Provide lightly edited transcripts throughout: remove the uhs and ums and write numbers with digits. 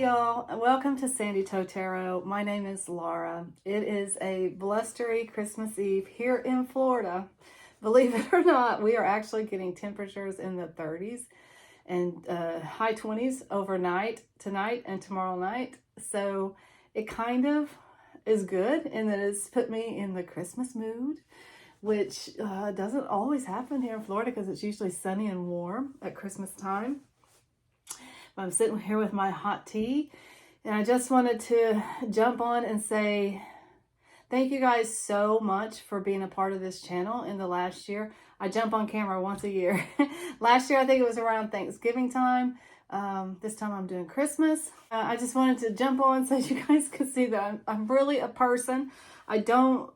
y'all, welcome to Sandy Toe Tarot. My name is Laura. It is a blustery Christmas Eve here in Florida. Believe it or not, we are actually getting temperatures in the 30s and high 20s overnight tonight and tomorrow night. So it kind of is good in that it's put me in the Christmas mood, which doesn't always happen here in Florida because it's usually sunny and warm at Christmas time. I'm sitting here with my hot tea, and I just wanted to jump on and say thank you guys so much for being a part of this channel in the last year. I jump on camera once a year. Last year, I think it was around Thanksgiving time. This time I'm doing Christmas. I just wanted to jump on so you guys could see that I'm really a person. I don't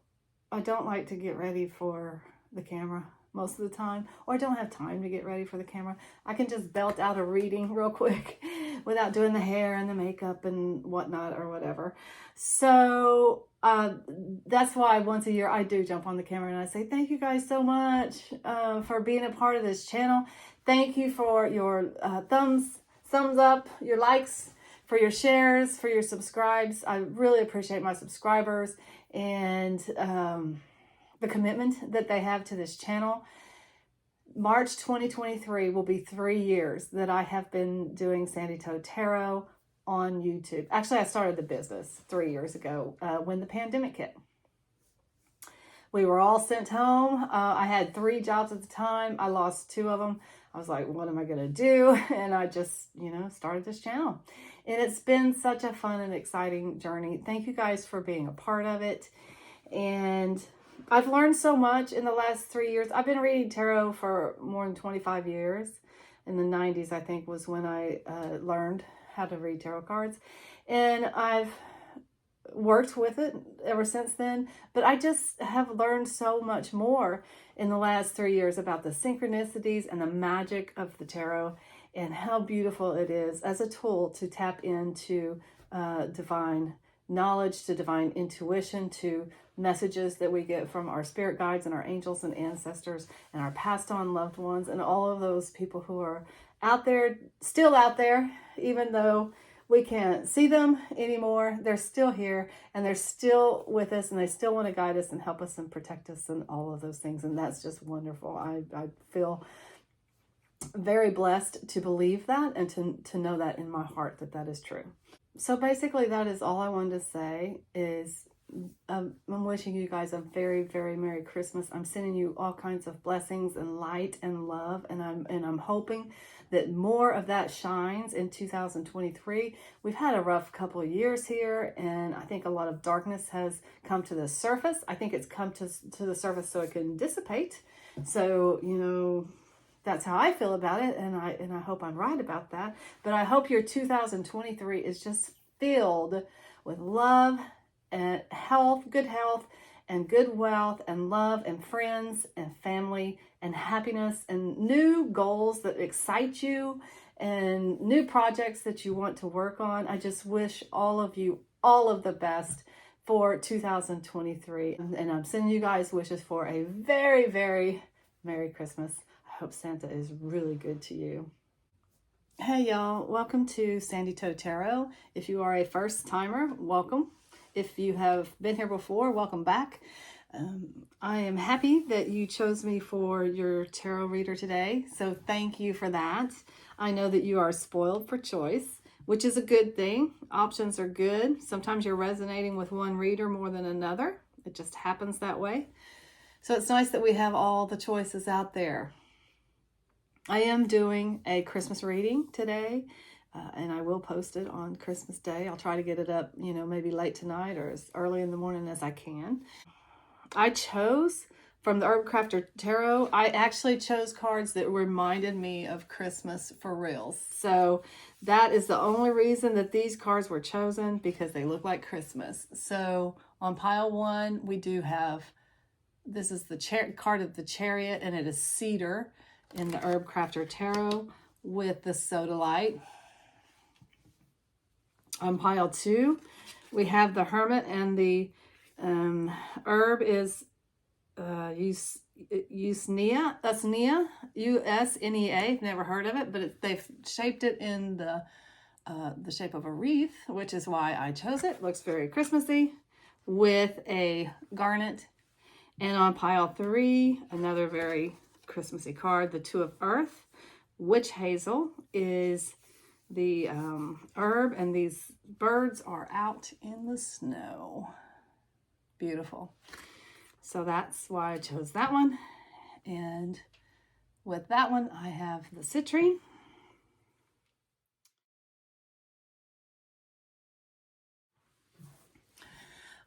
like to get ready for the camera most of the time, or I don't have time to get ready for the camera. I can just belt out a reading real quick without doing the hair and the makeup and whatnot or whatever. So that's why once a year I do jump on the camera and I say thank you guys so much for being a part of this channel. Thank you for your thumbs up, your likes, for your shares, for your subscribes. I really appreciate my subscribers and the commitment that they have to this channel. March 2023 will be 3 years that I have been doing Sandy Toe Tarot on YouTube. Actually, I started the business 3 years ago when the pandemic hit. We were all sent home. I had 3 jobs at the time. I lost 2 of them. I was like, what am I going to do? And I just, started this channel. And it's been such a fun and exciting journey. Thank you guys for being a part of it. And I've learned so much in the last 3 years. I've been reading tarot for more than 25 years. In the 90s, I think, was when I learned how to read tarot cards. And I've worked with it ever since then. But I just have learned so much more in the last 3 years about the synchronicities and the magic of the tarot and how beautiful it is as a tool to tap into divine knowledge, to divine intuition, to messages that we get from our spirit guides and our angels and ancestors and our passed on loved ones and all of those people who are out there, still out there, even though we can't see them anymore. They're still here and they're still with us and they still want to guide us and help us and protect us and all of those things. And that's just wonderful. I feel very blessed to believe that and to know that in my heart that is true. So basically that is all I wanted to say is I'm wishing you guys a very, very Merry Christmas. I'm sending you all kinds of blessings and light and love, and I'm hoping that more of that shines in 2023. We've had a rough couple of years here, and I think a lot of darkness has come to the surface. I think it's come to the surface so it can dissipate. So, that's how I feel about it, and I hope I'm right about that. But I hope your 2023 is just filled with love and good health and good wealth and love and friends and family and happiness and new goals that excite you and new projects that you want to work on. I just wish all of you all of the best for 2023. And I'm sending you guys wishes for a very, very Merry Christmas. I hope Santa is really good to you. Hey y'all, welcome to Sandy Toe Tarot. If you are a first timer, welcome. If you have been here before, welcome back. I am happy that you chose me for your tarot reader today, so thank you for that. I know that you are spoiled for choice, which is a good thing. Options are good. Sometimes you're resonating with one reader more than another. It just happens that way. So it's nice that we have all the choices out there. I am doing a Christmas reading today. And I will post it on Christmas Day. I'll try to get it up, maybe late tonight or as early in the morning as I can. I chose from the Herbcrafter Tarot, I actually chose cards that reminded me of Christmas for reals. So that is the only reason that these cards were chosen, because they look like Christmas. So on pile 1, we do have, this is the card of the Chariot, and it is cedar in the Herbcrafter Tarot with the Sodalite. On pile 2, we have the Hermit, and the herb is Usnea. That's Nia, Usnea. Never heard of it, but they've shaped it in the the shape of a wreath, which is why I chose it. Looks very Christmassy, with a garnet. And on pile 3, another very Christmassy card, the Two of Earth. Witch hazel is the herb, and these birds are out in the snow. Beautiful. So that's why I chose that one. And with that one, I have the citrine.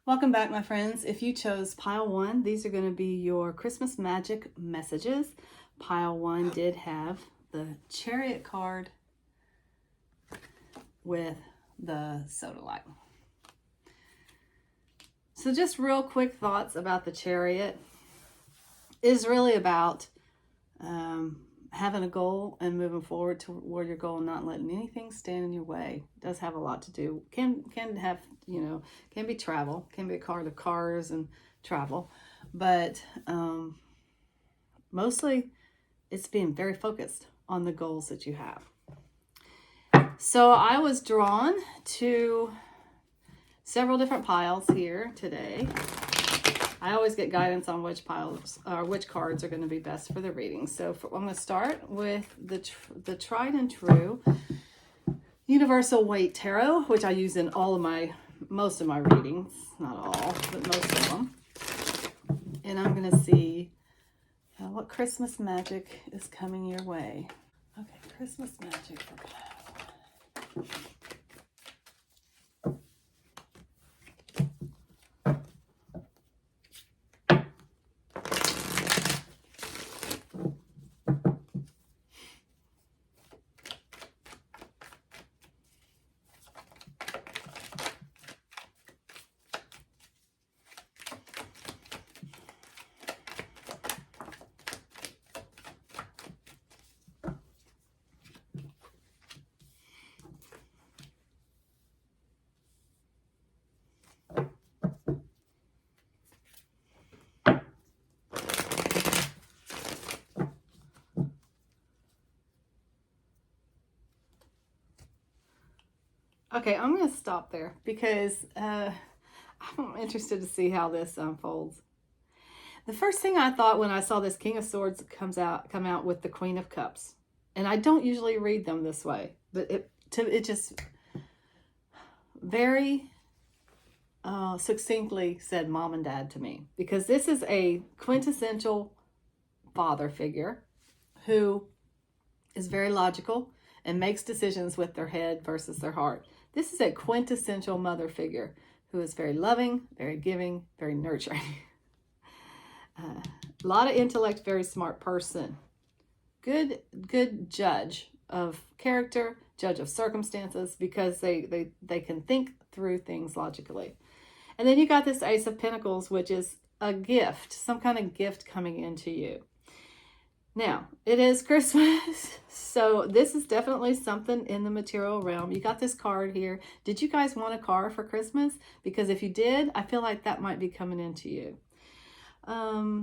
Welcome back, my friends. If you chose pile 1, these are going to be your Christmas magic messages. Pile 1 did have the Chariot card with the Sodalite. So just real quick thoughts about the Chariot. Is really about having a goal and moving forward toward your goal and not letting anything stand in your way. It does have a lot to do. Can have, can be travel, can be a card of cars and travel, but mostly it's being very focused on the goals that you have. So I was drawn to several different piles here today. I always get guidance on which piles or which cards are going to be best for the reading. So I'm going to start with the tried and true Universal Waite Tarot, which I use in most of my readings, not all, but most of them. And I'm going to see what Christmas magic is coming your way. Okay, Christmas magic for Powell. Okay, I'm going to stop there because I'm interested to see how this unfolds. The first thing I thought when I saw this King of Swords come out with the Queen of Cups, and I don't usually read them this way, but it just very succinctly said mom and dad to me, because this is a quintessential father figure who is very logical and makes decisions with their head versus their heart. This is a quintessential mother figure who is very loving, very giving, very nurturing. A lot of intellect, very smart person. Good judge of character, judge of circumstances, because they can think through things logically. And then you got this Ace of Pentacles, which is a gift, some kind of gift coming into you. Now, it is Christmas, so this is definitely something in the material realm. You got this card here. Did you guys want a car for Christmas? Because if you did, I feel like that might be coming into you.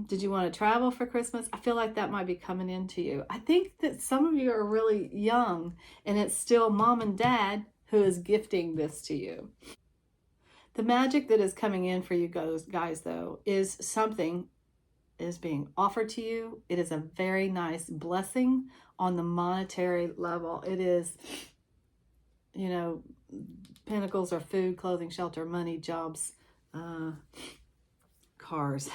Did you want to travel for Christmas? I feel like that might be coming into you. I think that some of you are really young, and it's still mom and dad who is gifting this to you. The magic that is coming in for you guys, though, is something is being offered to you. It is a very nice blessing on the monetary level. It is, pentacles are food, clothing, shelter, money, jobs, cars,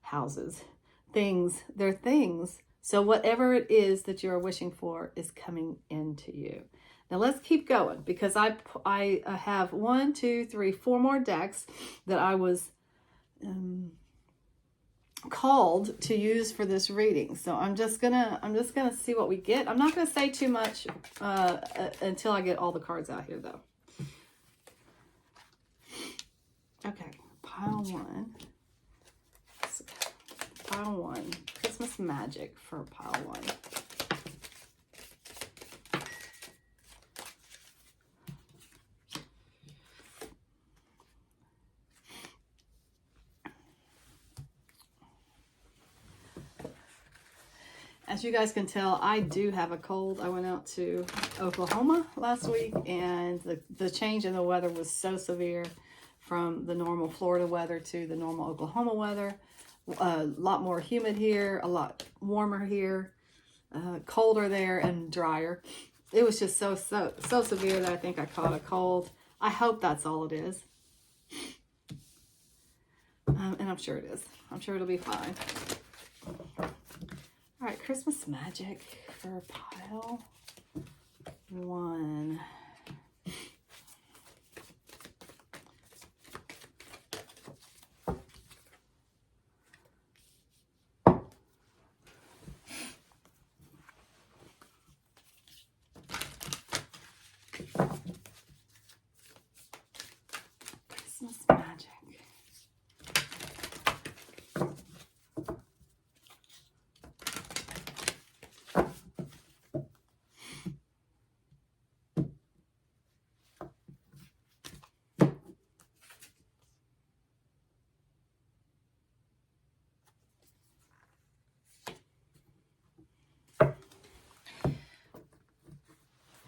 houses, things. They're things. So whatever it is that you're wishing for is coming into you. Now let's keep going, because I have 1, 2, 3, 4 more decks that I was called to use for this reading. So I'm just gonna see what we get. I'm not gonna say too much until I get all the cards out here, though. Okay, pile 1. Pile 1. Christmas magic for pile 1. As you guys can tell, I do have a cold. I went out to Oklahoma last week, and the change in the weather was so severe from the normal Florida weather to the normal Oklahoma weather. A lot more humid here, a lot warmer here, colder there, and drier. It was just so severe that I think I caught a cold. I hope that's all it is. And I'm sure it is. I'm sure it'll be fine. All right, Christmas magic for pile 1. Christmas magic.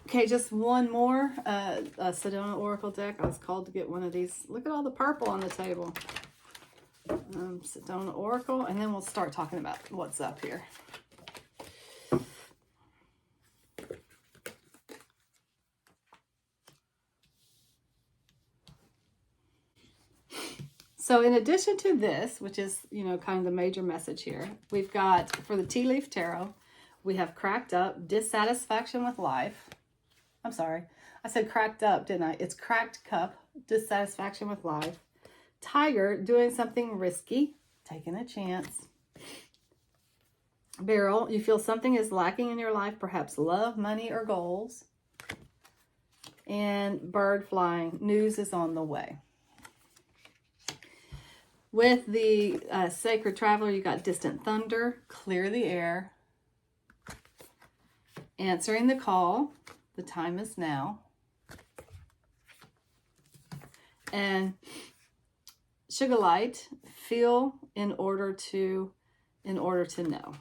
Okay, just one more Sedona Oracle deck. I was called to get one of these. Look at all the purple on the table. Sedona Oracle, and then we'll start talking about what's up here. So in addition to this, which is, you know, kind of the major message here, we've got, for the Tea Leaf Tarot, we have cracked up, dissatisfaction with life. I'm sorry, I said cracked up, didn't I? It's cracked cup, dissatisfaction with life. Tiger, doing something risky, taking a chance. Barrel, you feel something is lacking in your life, perhaps love, money, or goals. And bird flying, news is on the way. With the Sacred Traveler, you got distant thunder, clear the air. Answering the call, the time is now. And Sodalite, feel in order to know.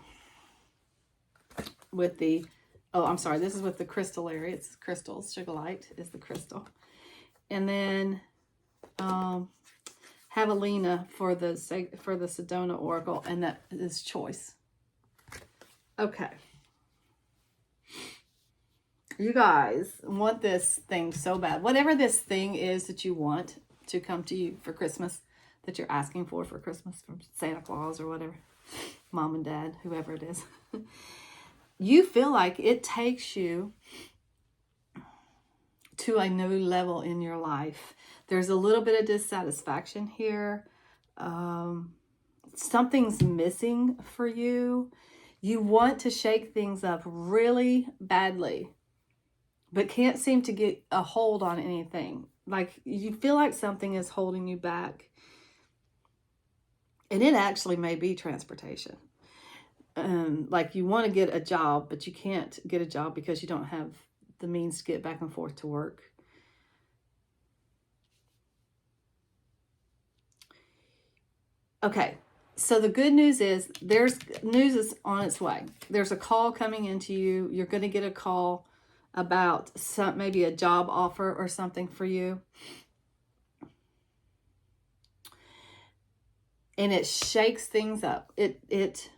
With the, oh, I'm sorry, this is with the crystal area. It's crystals. Sodalite is the crystal. And then Javelina for the Sedona Oracle, and that is choice. Okay. You guys want this thing so bad. Whatever this thing is that you want to come to you for Christmas, that you're asking for Christmas from Santa Claus or whatever, mom and dad, whoever it is. You feel like it takes you to a new level in your life. There's a little bit of dissatisfaction here. Something's missing for you. You want to shake things up really badly, but can't seem to get a hold on anything. Like you feel like something is holding you back. And it actually may be transportation. Like you want to get a job, but you can't get a job because you don't have the means to get back and forth to work. Okay, so the good news is news is on its way. There's a call coming into you. You're going to get a call about maybe a job offer or something for you. And it shakes things up. It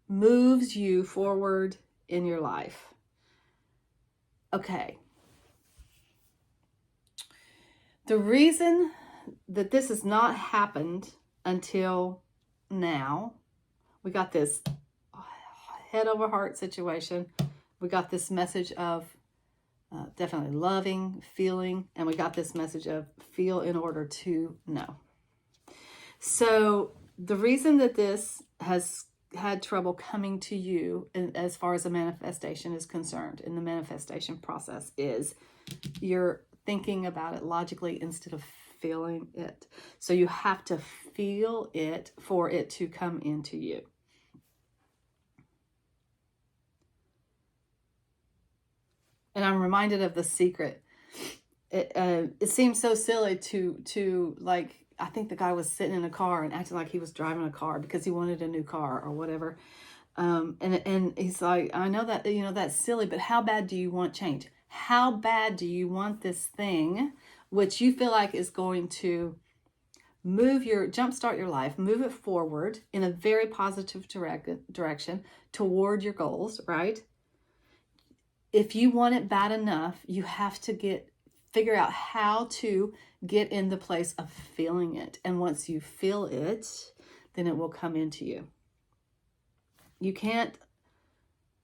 moves you forward in your life. Okay. The reason that this has not happened until now, we got this head over heart situation. We got this message of definitely loving, feeling, and we got this message of feel in order to know. So the reason that this has had trouble coming to you as far as the manifestation is concerned in the manifestation process is you're thinking about it logically instead of feeling it. So you have to feel it for it to come into you. And I'm reminded of The Secret. It seems so silly to like, I think the guy was sitting in a car and acting like he was driving a car because he wanted a new car or whatever. And he's like, I know that, that's silly, but how bad do you want change? How bad do you want this thing, which you feel like is going to jumpstart your life, move it forward in a very positive direction toward your goals, right? If you want it bad enough, you have to figure out how to get in the place of feeling it. And once you feel it, then it will come into you. You can't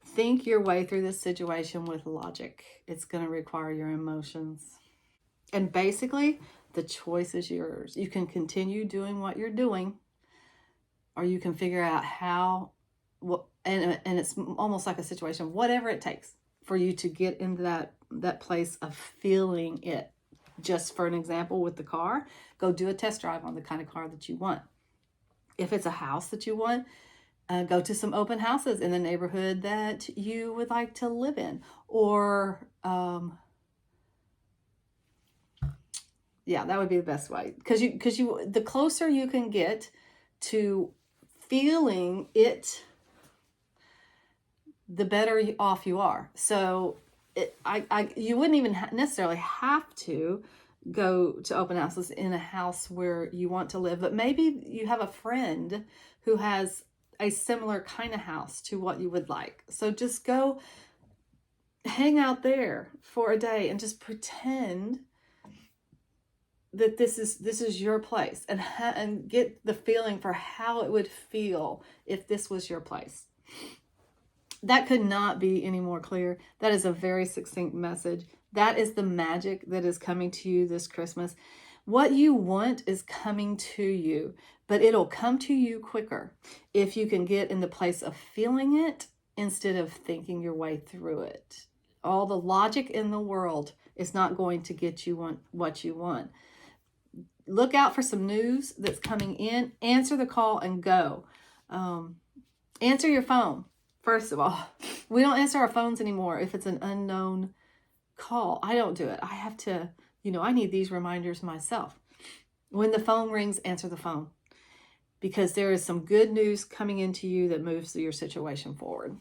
think your way through this situation with logic. It's going to require your emotions. And basically, the choice is yours. You can continue doing what you're doing, or you can figure out and it's almost like a situation, whatever it takes for you to get into that place of feeling it. Just for an example, with the car, go do a test drive on the kind of car that you want. If it's a house that you want, go to some open houses in the neighborhood that you would like to live in. Or, yeah, that would be the best way. Because the closer you can get to feeling it, the better off you are. So you wouldn't even necessarily have to go to open houses in a house where you want to live, but maybe you have a friend who has a similar kind of house to what you would like. So just go hang out there for a day and just pretend that this is your place, and get the feeling for how it would feel if this was your place. That could not be any more clear. That is a very succinct message. That is the magic that is coming to you this Christmas. What you want is coming to you, but it'll come to you quicker if you can get in the place of feeling it instead of thinking your way through it. All the logic in the world is not going to get you what you want. Look out for some news that's coming in. Answer the call and go. Answer your phone. First of all, we don't answer our phones anymore if it's an unknown call. I don't do it. I have to, I need these reminders myself. When the phone rings, answer the phone, because there is some good news coming into you that moves your situation forward.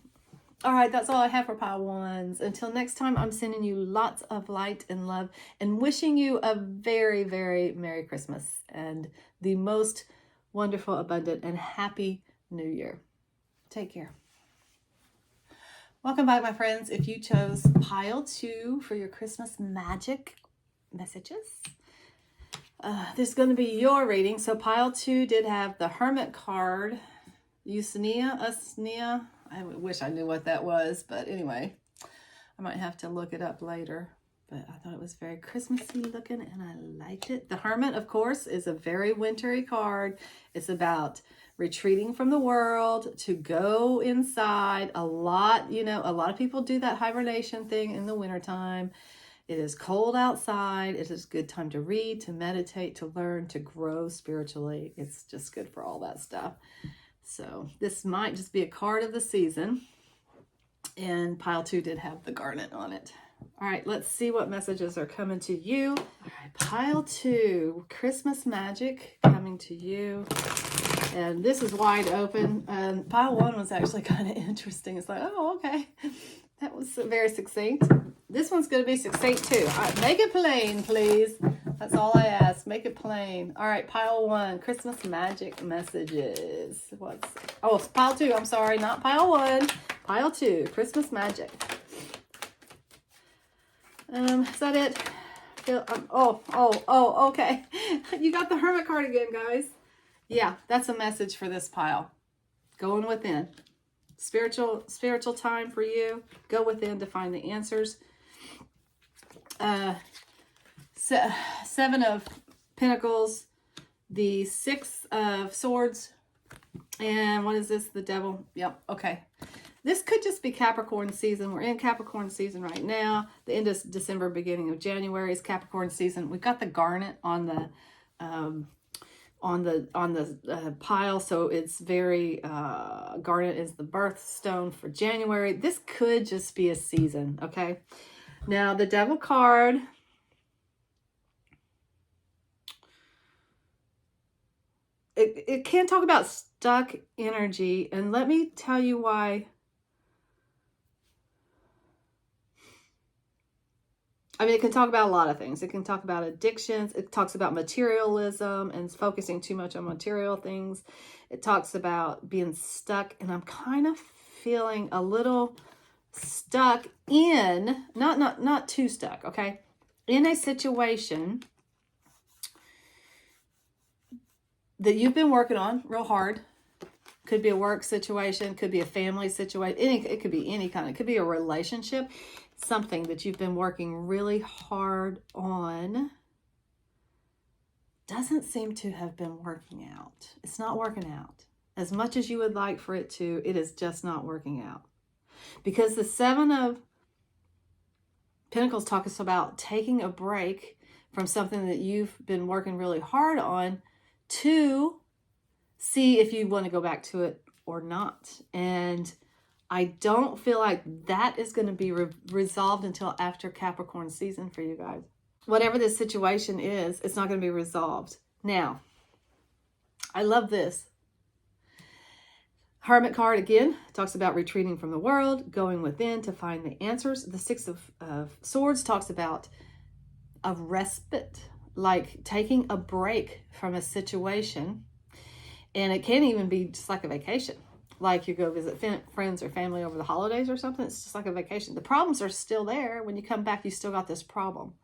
All right, that's all I have for pile ones. Until next time, I'm sending you lots of light and love and wishing you a very, very Merry Christmas and the most wonderful, abundant, and happy New Year. Take care. Welcome back, my friends. If you chose pile 2 for your Christmas magic messages, this is going to be your reading. So pile 2 did have the Hermit card, Usnea. I wish I knew what that was, but anyway, I might have to look it up later. But I thought it was very Christmassy looking, and I liked it. The Hermit, of course, is a very wintry card. It's about retreating from the world to go inside. A lot of people do that hibernation thing in the wintertime. It is cold outside. It is a good time to read, to meditate, to learn, to grow spiritually. It's just good for all that stuff. So this might just be a card of the season. And pile 2 did have the Garnet on it. All right, let's see what messages are coming to you. All right, pile 2, Christmas magic coming to you. And this is wide open. Pile 1 was actually kind of interesting. It's like, oh, okay. That was very succinct. This one's going to be succinct too. All right, make it plain, please. That's all I ask. Make it plain. All right, pile 1, Christmas magic messages. It's pile 2. I'm sorry, not pile 1. Pile 2, Christmas magic. Is that it? Okay. You got the Hermit card again, guys. Yeah, that's a message for this pile. Going within. Spiritual time for you. Go within to find the answers. 7 of Pentacles, the 6 of Swords, and what is this? The Devil. Yep. Okay. This could just be Capricorn season. We're in Capricorn season right now. The end of December, beginning of January is Capricorn season. We've got the Garnet on the pile, so it's very Garnet is the birthstone for January. This could just be a season. Okay. Now the Devil card. it can talk about stuck energy, and let me tell you why. I mean, it can talk about a lot of things. It can talk about addictions. It talks about materialism and focusing too much on material things. It talks about being stuck, and I'm kind of feeling a little stuck in, not too stuck, okay? In a situation that you've been working on real hard. Could be a work situation, could be a family situation, it could be any kind. It could be a relationship, something that you've been working really hard on. Doesn't seem to have been working out. It's not working out. As much as you would like for it to, it is just not working out. Because the Seven of Pentacles talks about taking a break from something that you've been working really hard on to see if you want to go back to it or not. And I don't feel like that is going to be resolved until after Capricorn season for you guys. Whatever this situation is, it's not going to be resolved. Now, I love this. Hermit card again talks about retreating from the world, going within to find the answers. The Six of Swords talks about a respite, like taking a break from a situation. And it can even be just like a vacation. Like you go visit friends or family over the holidays or something. It's just like a vacation. The problems are still there. When you come back, you still got this problem.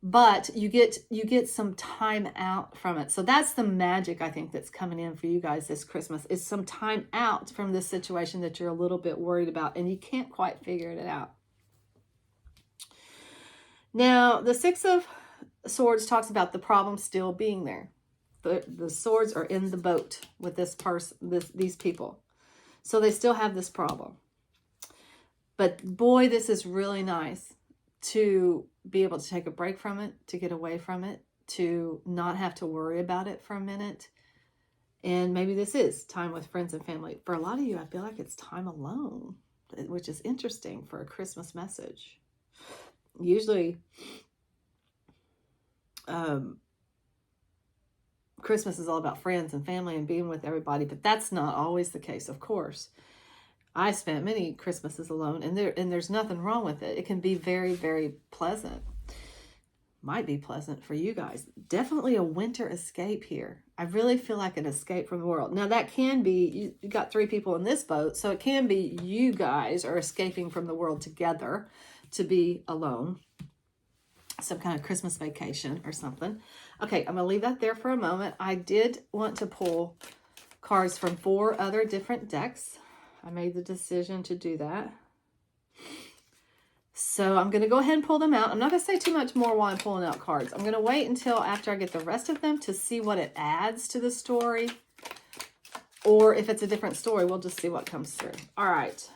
But you get some time out from it. So that's the magic, I think, that's coming in for you guys this Christmas. Is some time out from this situation that you're a little bit worried about. And you can't quite figure it out. Now, the Six of Swords talks about the problem still being there. The swords are in the boat with this person, these people. So they still have this problem. But boy, this is really nice to be able to take a break from it, to get away from it, to not have to worry about it for a minute. And maybe this is time with friends and family. For a lot of you, I feel like it's time alone, which is interesting for a Christmas message. Usually, Christmas is all about friends and family and being with everybody, but that's not always the case, of course. I spent many Christmases alone, and there's nothing wrong with it. It can be very, very pleasant. Might be pleasant for you guys. Definitely a winter escape here. I really feel like an escape from the world. Now, that can be, you got 3 people in this boat, so it can be you guys are escaping from the world together to be alone. Some kind of Christmas vacation or something. Okay, I'm going to leave that there for a moment. I did want to pull cards from 4 other different decks. I made the decision to do that. So I'm going to go ahead and pull them out. I'm not going to say too much more while I'm pulling out cards. I'm going to wait until after I get the rest of them to see what it adds to the story. Or if it's a different story, we'll just see what comes through. All right.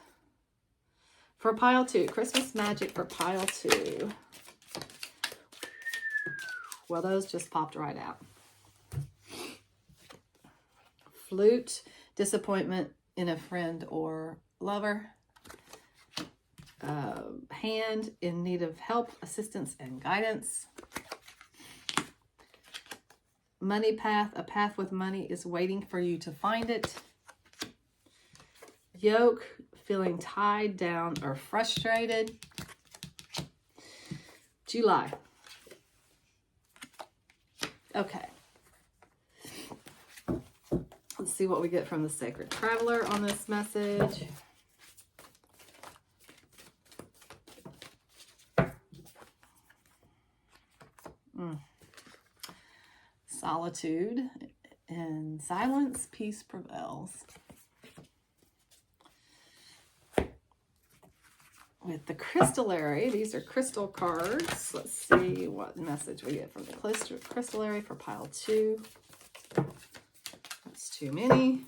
For pile 2, Christmas magic for pile 2. Well, those just popped right out. Flute, disappointment in a friend or lover. Hand, in need of help, assistance, and guidance. Money path, a path with money is waiting for you to find it. Yoke, feeling tied down or frustrated. July. Okay. Let's see what we get from the Sacred Traveler on this message. Solitude and silence, peace prevails. With the Crystallary, these are crystal cards. Let's see what message we get from the Crystallary for pile 2. That's too many.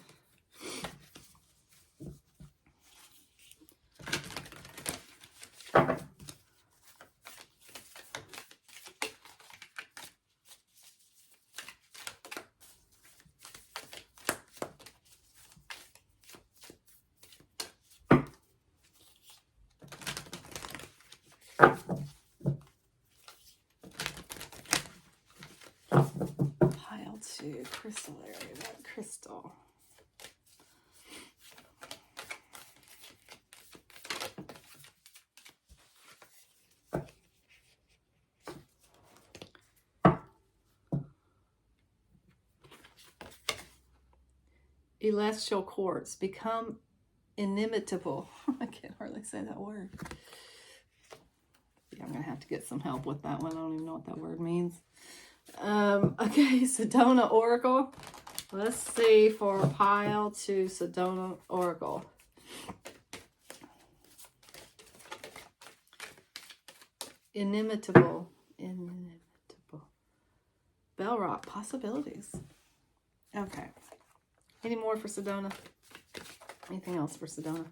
Pile 2, Crystallary celestial courts. Become inimitable. I can't hardly say that word. Yeah, I'm going to have to get some help with that one. I don't even know what that word means. Okay, Sedona Oracle. Let's see for Powell to Sedona Oracle. Inimitable. Inimitable. Bell Rock. Possibilities. Okay. Any more for Sedona? Anything else for Sedona?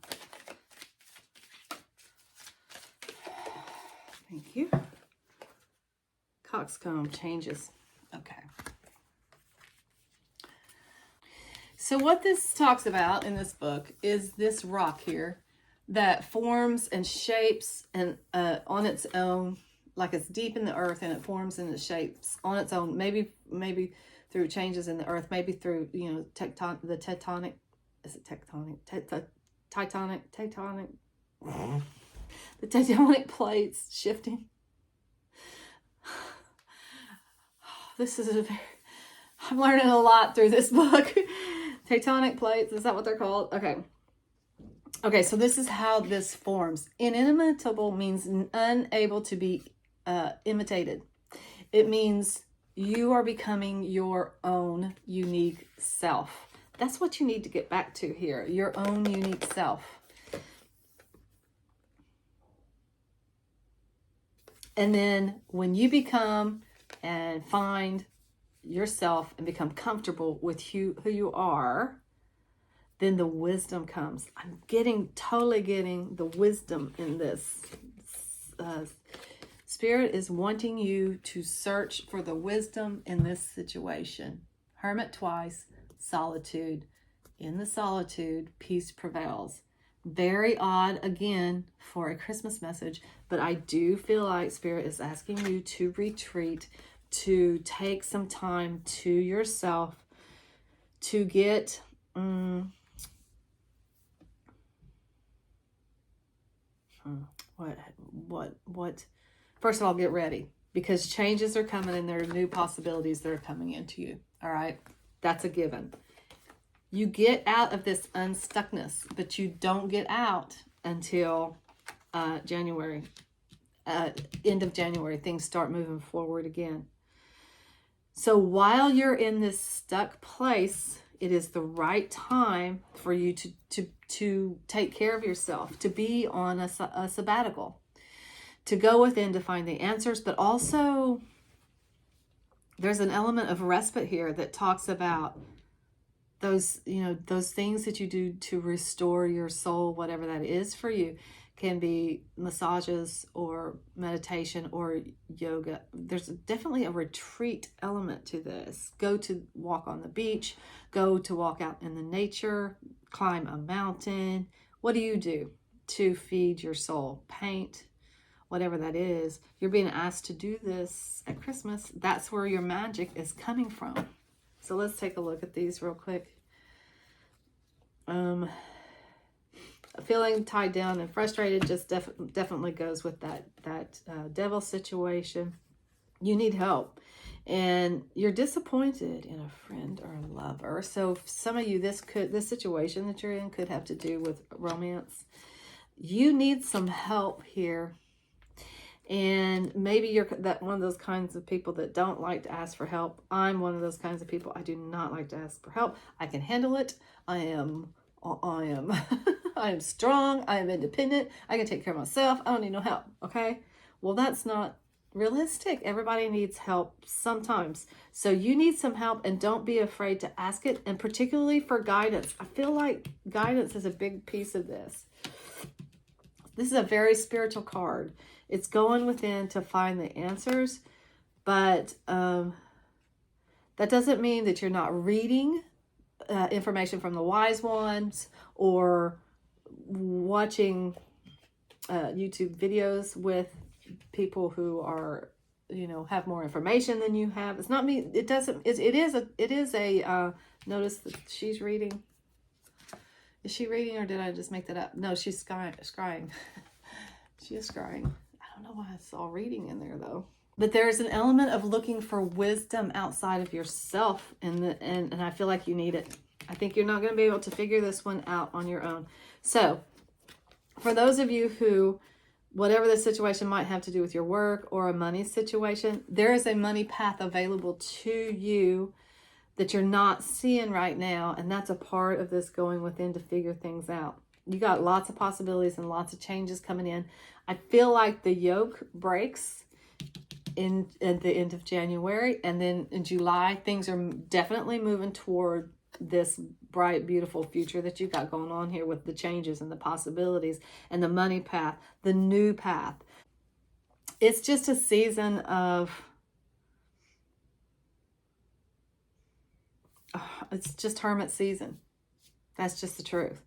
Thank you. Coxcomb changes. Okay. So what this talks about in this book is this rock here that forms and shapes and on its own, like it's deep in the earth, and it forms and it shapes on its own. Maybe through changes in the earth, maybe through, you know, tectonic. Is it tectonic? Tectonic. The tectonic plates shifting. This is I'm learning a lot through this book. Tectonic plates, is that what they're called? Okay. Okay, so this is how this forms. Inimitable means unable to be imitated. It means you are becoming your own unique self. That's what you need to get back to here, your own unique self. And then when you become and find yourself and become comfortable with who you are, then the wisdom comes. I'm totally getting the wisdom in this. Spirit is wanting you to search for the wisdom in this situation. Hermit twice, solitude. In the solitude, peace prevails. Very odd, again, for a Christmas message, but I do feel like Spirit is asking you to retreat, to take some time to yourself, to get what first of all, get ready, because changes are coming and there are new possibilities that are coming into you. All right, that's a given. You get out of this unstuckness, but you don't get out until January, end of January. Things start moving forward again. So while you're in this stuck place, it is the right time for you to take care of yourself, to be on a sabbatical, to go within to find the answers. But also there's an element of respite here that talks about those things that you do to restore your soul, whatever that is for you. Can be massages or meditation or yoga. There's definitely a retreat element to this. Go to walk on the beach, go to walk out in the nature, climb a mountain. What do you do to feed your soul? Paint, whatever that is. You're being asked to do this at Christmas. That's where your magic is coming from. So let's take a look at these real quick. Feeling tied down and frustrated just definitely goes with that devil situation. You need help, and you're disappointed in a friend or a lover. So some of you, this situation that you're in could have to do with romance. You need some help here, and maybe you're that one of those kinds of people that don't like to ask for help. I'm one of those kinds of people. I do not like to ask for help. I can handle it. I am strong. I am independent. I can take care of myself. I don't need no help. Okay. Well, that's not realistic. Everybody needs help sometimes. So you need some help, and don't be afraid to ask it. And particularly for guidance. I feel like guidance is a big piece of this. This is a very spiritual card. It's going within to find the answers, but that doesn't mean that you're not reading information from the wise ones or watching YouTube videos with people who are, have more information than you have. It's not me. It doesn't, it is a notice that she's reading. Is she reading, or did I just make that up? No, she's scrying. She is scrying. I don't know why I saw reading in there though. But there's an element of looking for wisdom outside of yourself, and I feel like you need it. I think you're not going to be able to figure this one out on your own. So for those of you who, whatever the situation might have to do with your work or a money situation, there is a money path available to you that you're not seeing right now. And that's a part of this going within to figure things out. You got lots of possibilities and lots of changes coming in. I feel like the yoke breaks at the end of January, and then in July, things are definitely moving toward this bright, beautiful future that you got going on here with the changes and the possibilities and the money path, the new path. It's just a season of, it's just Hermit season. That's just the truth.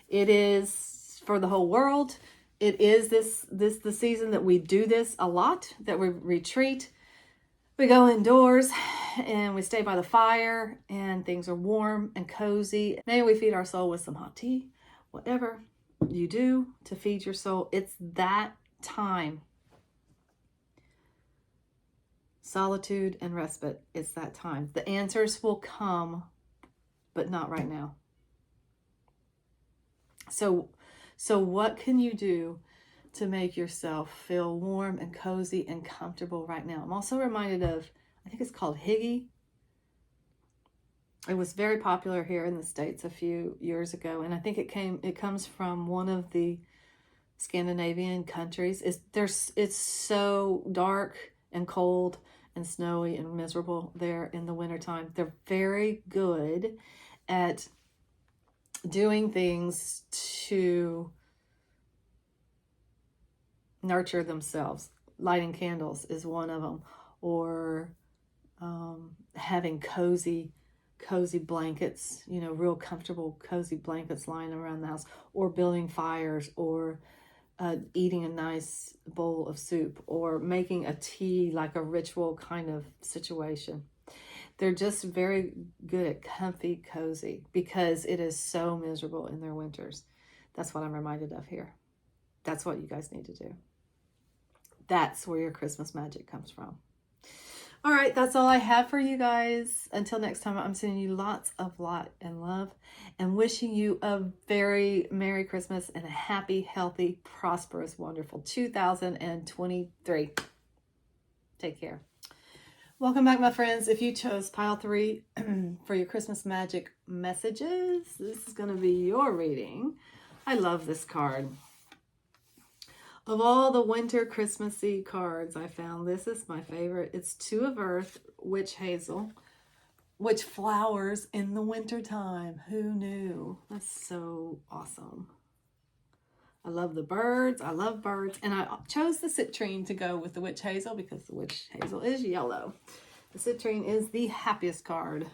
It is for the whole world. It is the season that we do this a lot, that we retreat. We go indoors and we stay by the fire and things are warm and cozy. Maybe we feed our soul with some hot tea, whatever you do to feed your soul. It's that time. Solitude and respite. It's that time. The answers will come, but not right now. So what can you do to make yourself feel warm and cozy and comfortable right now? I'm also reminded of, I think it's called Hygge. It was very popular here in the States a few years ago, and I think it comes from one of the Scandinavian countries. It's so dark and cold and snowy and miserable there in the wintertime. They're very good at doing things to nurture themselves. Lighting candles is one of them, or having cozy blankets, real comfortable cozy blankets lying around the house, or building fires, or eating a nice bowl of soup, or making a tea, like a ritual kind of situation. They're just very good at comfy, cozy, because it is so miserable in their winters. That's what I'm reminded of here. That's what you guys need to do. That's where your Christmas magic comes from. All right, that's all I have for you guys. Until next time, I'm sending you lots of light and love and wishing you a very Merry Christmas and a happy, healthy, prosperous, wonderful 2023. Take care. Welcome back, my friends. If you chose pile 3 for your Christmas magic messages, this is going to be your reading. I love this card. Of all the winter Christmassy cards I found, this is my favorite. It's 2 of Earth, Witch Hazel, which flowers in the wintertime. Who knew? That's so awesome. I love the birds. I love birds. And I chose the Citrine to go with the Witch Hazel because the Witch Hazel is yellow. The Citrine is the happiest card,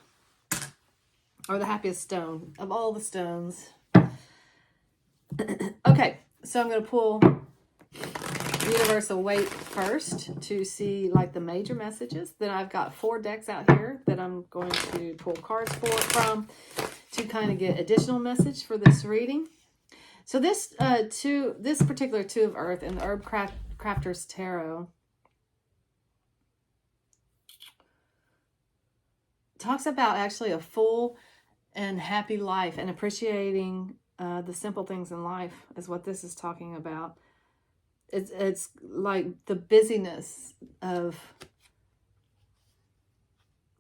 or the happiest stone of all the stones. Okay, so I'm going to pull Universal Waite first to see like the major messages. Then I've got 4 decks out here that I'm going to pull cards from to kind of get additional message for this reading. So this particular 2 of Earth in the Herbcrafter's Tarot talks about actually a full and happy life and appreciating the simple things in life is what this is talking about. It's like the busyness of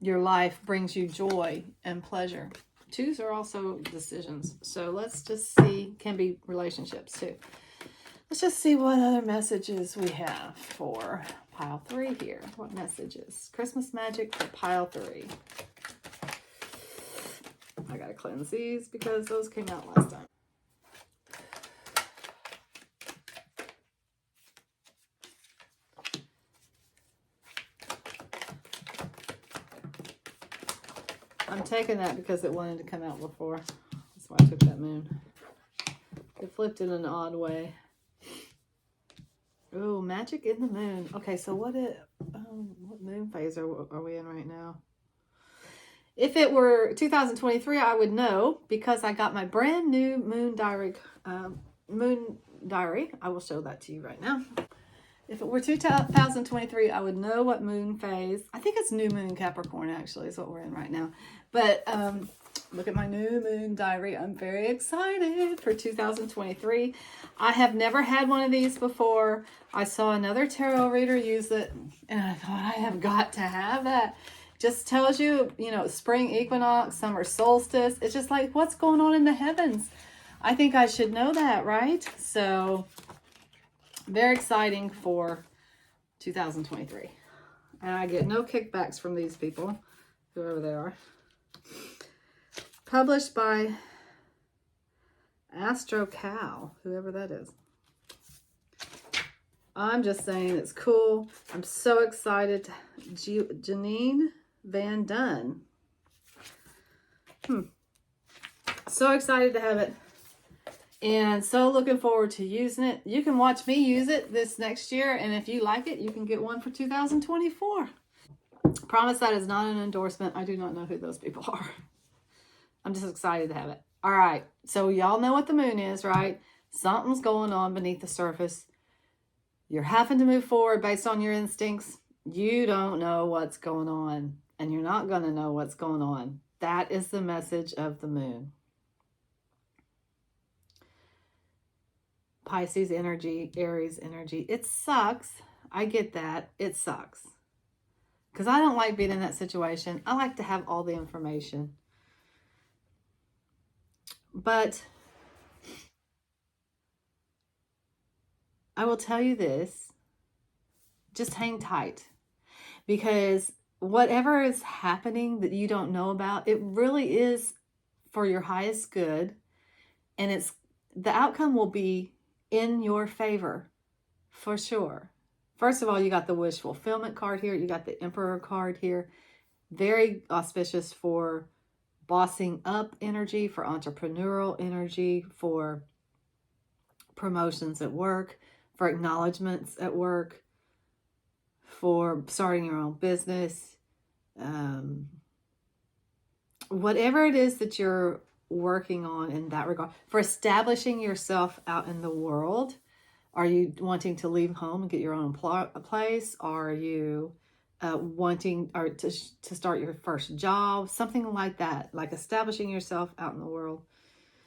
your life brings you joy and pleasure. 2s are also decisions. So let's just see, can be relationships too. Let's just see what other messages we have for pile 3 here. What messages? Christmas magic for pile 3. I gotta cleanse these because those came out last time. I'm taking that because it wanted to come out before. That's why I took that moon. It flipped in an odd way. Oh, magic in the moon. Okay, so what moon phase are we in right now? If it were 2023, I would know because I got my brand new moon diary. I will show that to you right now. If it were 2023, I would know what moon phase. I think it's new moon Capricorn, actually, is what we're in right now. But Look at my new moon diary. I'm very excited for 2023. I have never had one of these before. I saw another tarot reader use it, and I thought, I have got to have that. Just tells you, spring equinox, summer solstice. It's just like, what's going on in the heavens? I think I should know that, right? So, very exciting for 2023. And I get no kickbacks from these people, whoever they are. Published by Astro Cow, whoever that is. I'm just saying it's cool. I'm so excited. Janine Van Dunn. So excited to have it. And so looking forward to using it. You can watch me use it this next year. And if you like it, you can get one for 2024. Promise that is not an endorsement. I do not know who those people are. I'm just excited to have it. All right. So y'all know what the moon is, right? Something's going on beneath the surface. You're having to move forward based on your instincts. You don't know what's going on. And you're not going to know what's going on. That is the message of the moon. Pisces energy, Aries energy. It sucks. I get that. It sucks. Because I don't like being in that situation. I like to have all the information. But I will tell you this. Just hang tight. Because whatever is happening that you don't know about, it really is for your highest good. And the outcome will be in your favor, for sure. First of all, you got the wish fulfillment card here. You got the Emperor card here. Very auspicious for bossing up energy, for entrepreneurial energy, for promotions at work, for acknowledgments at work, for starting your own business. Whatever it is that you're working on in that regard, for establishing yourself out in the world. Are you wanting to leave home and get your own place? Are you wanting to start your first job? Something like that, like establishing yourself out in the world.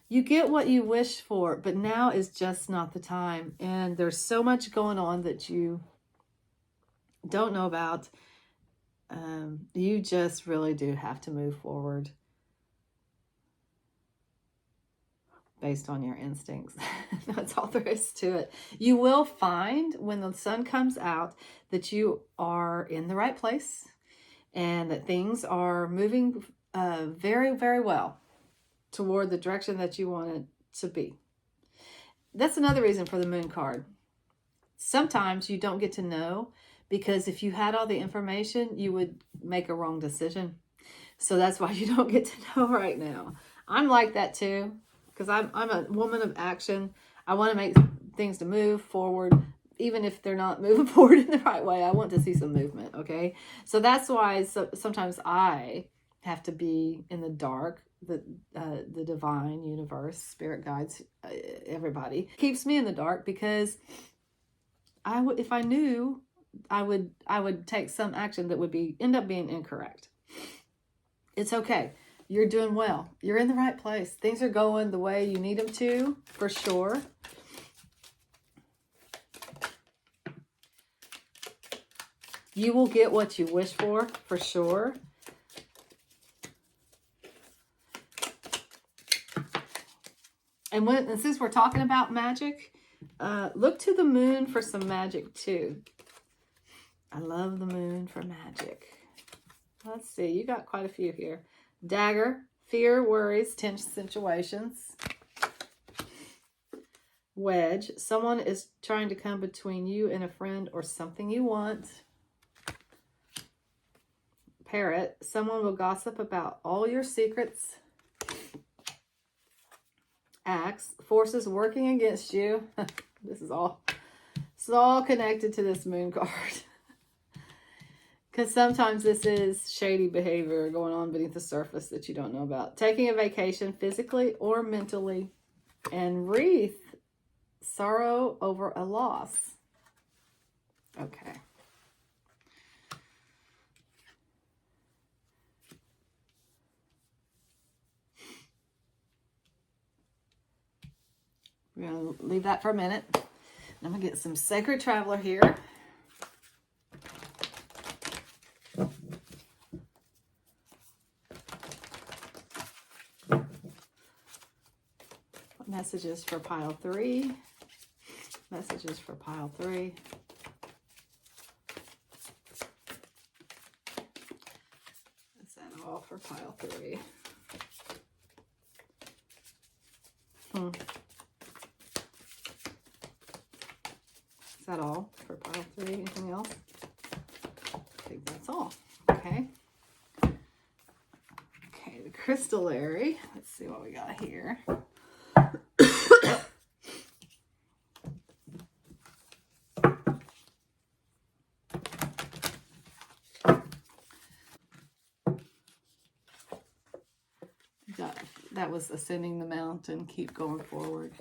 You get what you wish for, but now is just not the time. And there's so much going on that you don't know about. You just really do have to move forward based on your instincts. That's all there is to it. You will find when the sun comes out that you are in the right place and that things are moving very, very well toward the direction that you want it to be. That's another reason for the moon card. Sometimes you don't get to know, because if you had all the information, you would make a wrong decision. So that's why you don't get to know right now. I'm like that too, because I'm a woman of action. I want to make things to move forward, even if they're not moving forward in the right way. I want to see some movement, okay? So that's why sometimes I have to be in the dark. The divine universe, spirit guides, everybody keeps me in the dark, because if I knew, I would take some action that would end up being incorrect. It's okay. You're doing well. You're in the right place. Things are going the way you need them to, for sure. You will get what you wish for sure. And since we're talking about magic, look to the moon for some magic too. I love the moon for magic. Let's see, you got quite a few here. Dagger, fear, worries, tense situations. Wedge, someone is trying to come between you and a friend or something you want. Parrot, someone will gossip about all your secrets. Axe, forces working against you. This is all connected to this moon card. Because sometimes this is shady behavior going on beneath the surface that you don't know about. Taking a vacation physically or mentally. And wreath, sorrow over a loss. Okay. We're going to leave that for a minute. I'm going to get some Sacred Traveler here. Messages for pile 3. Messages for pile 3. Is that all for pile 3? Is that all for pile 3? Anything else? I think that's all. Okay. Okay, the Crystallary. Let's see what we got here. That was ascending the mountain. Keep going forward.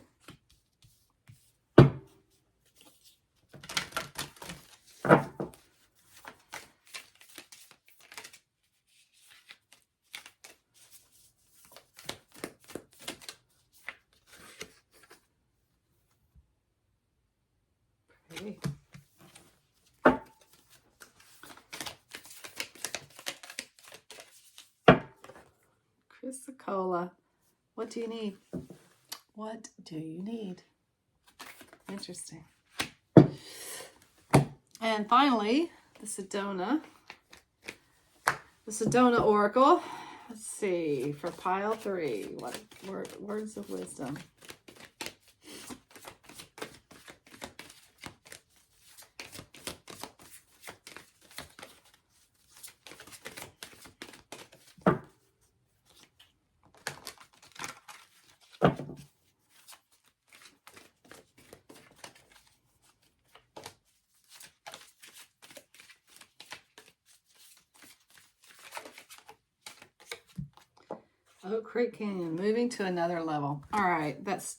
Pretty. Chrysocolla. What do you need? What do you need? Interesting. And finally, the Sedona. The Sedona Oracle. Let's see, for pile 3, what words of wisdom? Oak Creek Canyon, moving to another level. All right, that's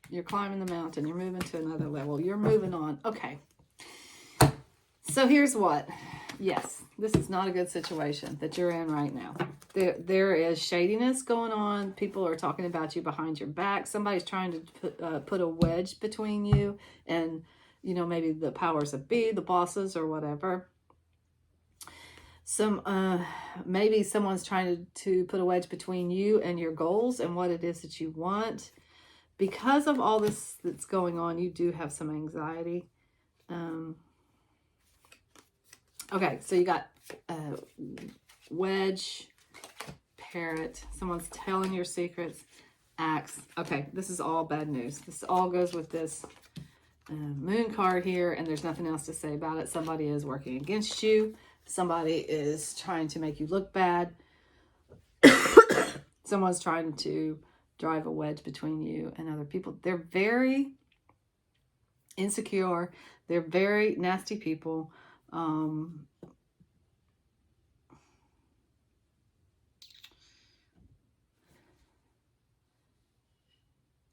you're climbing the mountain. You're moving to another level. You're moving on. Okay. So here's what. Yes, this is not a good situation that you're in right now. There is shadiness going on. People are talking about you behind your back. Somebody's trying to put a wedge between you and, you know, maybe the powers that be, the bosses or whatever. Maybe someone's trying to put a wedge between you and your goals and what it is that you want. Because of all this that's going on, you do have some anxiety. Okay, so you got wedge, parrot, someone's telling your secrets, axe. Okay, this is all bad news. This all goes with this moon card here, and there's nothing else to say about it. Somebody is working against you. Somebody is trying to make you look bad. Someone's trying to drive a wedge between you and other people. They're very insecure. They're very nasty people.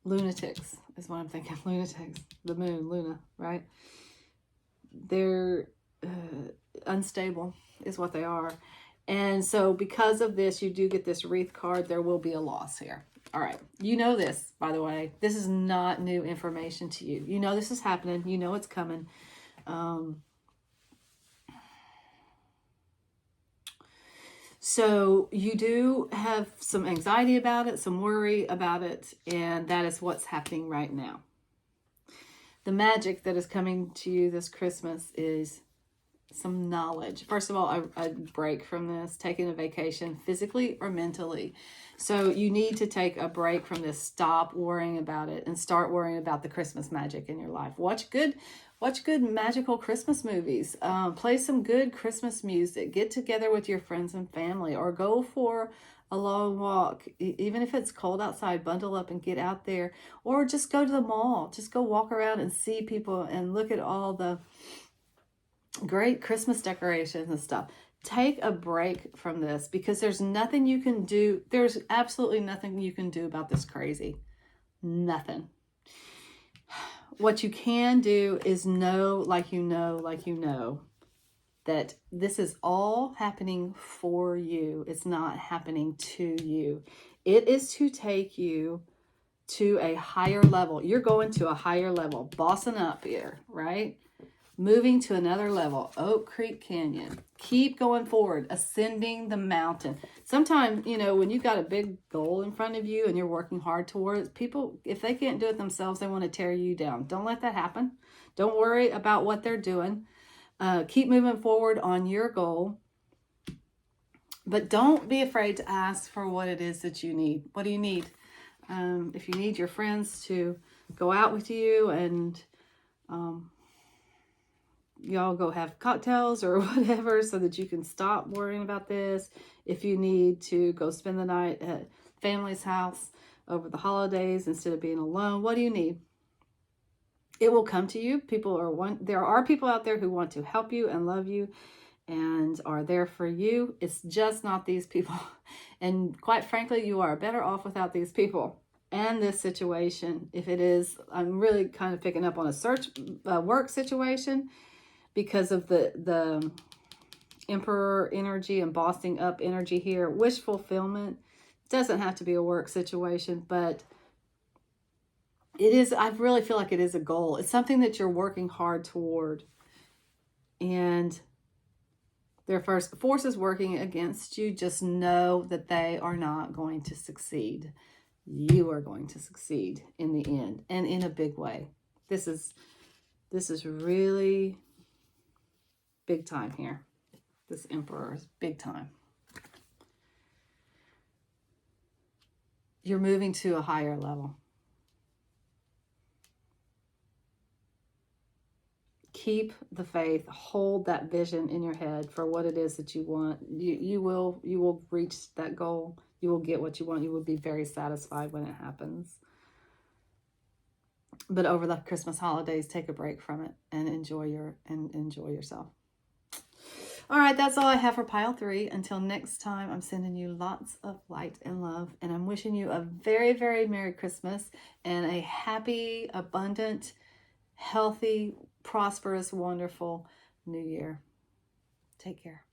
Lunatics is what I'm thinking. Lunatics. The moon, Luna, right? They're unstable is what they are. And so because of this, you do get this wreath card. There will be a loss here. All right. You know this, by the way. This is not new information to you. You know this is happening. You know it's coming. So you do have some anxiety about it, some worry about it, and that is what's happening right now. The magic that is coming to you this Christmas is some knowledge. First of all, a break from this, taking a vacation physically or mentally. So you need to take a break from this. Stop worrying about it and start worrying about the Christmas magic in your life. Watch good magical Christmas movies. Play some good Christmas music. Get together with your friends and family, or go for a long walk. Even if it's cold outside, bundle up and get out there, or just go to the mall. Just go walk around and see people and look at all the great Christmas decorations and stuff. Take a break from this, because there's nothing you can do. There's absolutely nothing you can do about this crazy. Nothing. What you can do is know, like you know, that this is all happening for you. It's not happening to you. It is to take you to a higher level. You're going to a higher level, bossing up here, right? Moving to another level. Oak Creek Canyon. Keep going forward, ascending the mountain. Sometimes, you know, when you've got a big goal in front of you and you're working hard towards it, people, if they can't do it themselves, they want to tear you down. Don't let that happen. Don't worry about what they're doing. Keep moving forward on your goal. But don't be afraid to ask for what it is that you need. What do you need? If you need your friends to go out with you and y'all go have cocktails or whatever so that you can stop worrying about this. If you need to go spend the night at family's house over the holidays instead of being alone, what do you need? It will come to you. There are people out there who want to help you and love you and are there for you. It's just not these people. And quite frankly, you are better off without these people and this situation. If it is, I'm really kind of picking up on a work situation because of the Emperor energy and bossing up energy here. Wish fulfillment doesn't have to be a work situation, but it is, I really feel like it is a goal. It's something that you're working hard toward. And there are forces working against you. Just know that they are not going to succeed. You are going to succeed in the end, and in a big way. This is really big time here. This Emperor is big time. You're moving to a higher level. Keep the faith. Hold that vision in your head for what it is that you want. You will reach that goal. You will get what you want. You will be very satisfied when it happens. But over the Christmas holidays, take a break from it and enjoy yourself. All right, that's all I have for pile 3. Until next time, I'm sending you lots of light and love, and I'm wishing you a very, very Merry Christmas and a happy, abundant, healthy, prosperous, wonderful New Year. Take care.